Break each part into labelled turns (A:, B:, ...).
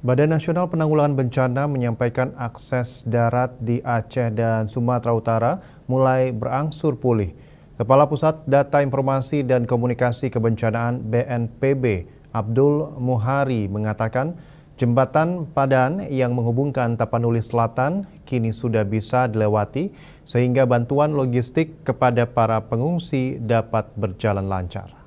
A: Badan Nasional Penanggulangan Bencana menyampaikan akses darat di Aceh dan Sumatera Utara mulai berangsur pulih. Kepala Pusat Data Informasi dan Komunikasi Kebencanaan BNPB, Abdul Muhari mengatakan jembatan Padan yang menghubungkan Tapanuli Selatan kini sudah bisa dilewati sehingga bantuan logistik kepada para pengungsi dapat berjalan lancar.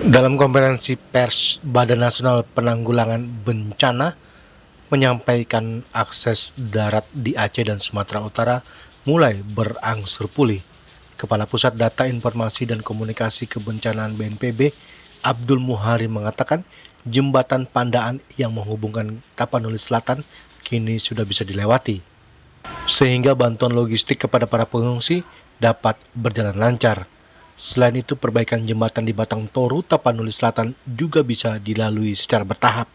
B: Dalam konferensi pers, Badan Nasional Penanggulangan Bencana menyampaikan akses darat di Aceh dan Sumatera Utara mulai berangsur pulih. Kepala Pusat Data Informasi dan Komunikasi Kebencanaan BNPB, Abdul Muhari mengatakan jembatan Pandaan yang menghubungkan Tapanuli Selatan kini sudah bisa dilewati, sehingga bantuan logistik kepada para pengungsi dapat berjalan lancar. Selain itu, perbaikan jembatan di Batang Toru, Tapanuli Selatan juga bisa dilalui secara bertahap.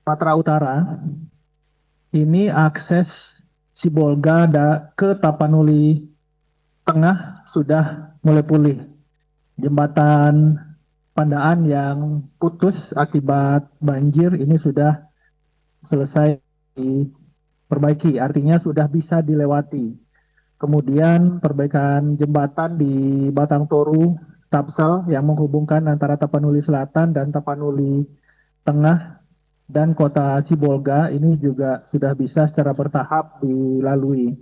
C: Sumatera Utara, ini akses Sibolga ke Tapanuli Tengah sudah mulai pulih. Jembatan Pandaan yang putus akibat banjir ini sudah selesai diperbaiki, artinya sudah bisa dilewati. Kemudian perbaikan jembatan di Batang Toru, Tapsel yang menghubungkan antara Tapanuli Selatan dan Tapanuli Tengah dan kota Sibolga ini juga sudah bisa secara bertahap dilalui.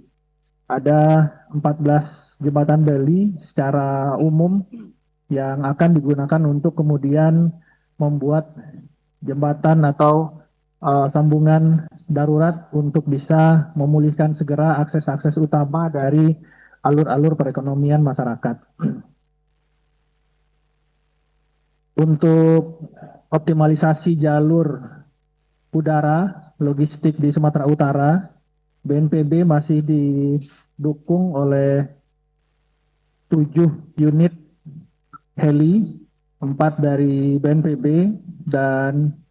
C: Ada 14 jembatan beli secara umum yang akan digunakan untuk kemudian membuat jembatan atau sambungan darurat untuk bisa memulihkan segera akses-akses utama dari alur-alur perekonomian masyarakat. Untuk optimalisasi jalur udara logistik di Sumatera Utara, BNPB masih didukung oleh 7 unit heli, 4 dari BNPB dan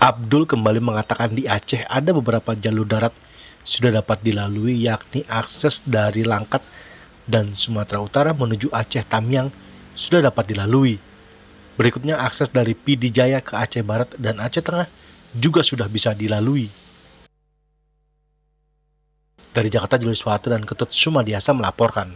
B: Abdul kembali mengatakan di Aceh ada beberapa jalur darat sudah dapat dilalui, yakni akses dari Langkat dan Sumatera Utara menuju Aceh Tamiang sudah dapat dilalui. Berikutnya akses dari Pidi Jaya ke Aceh Barat dan Aceh Tengah juga sudah bisa dilalui. Dari Jakarta, Julius Wahatu dan Ketut Sumadiasa melaporkan.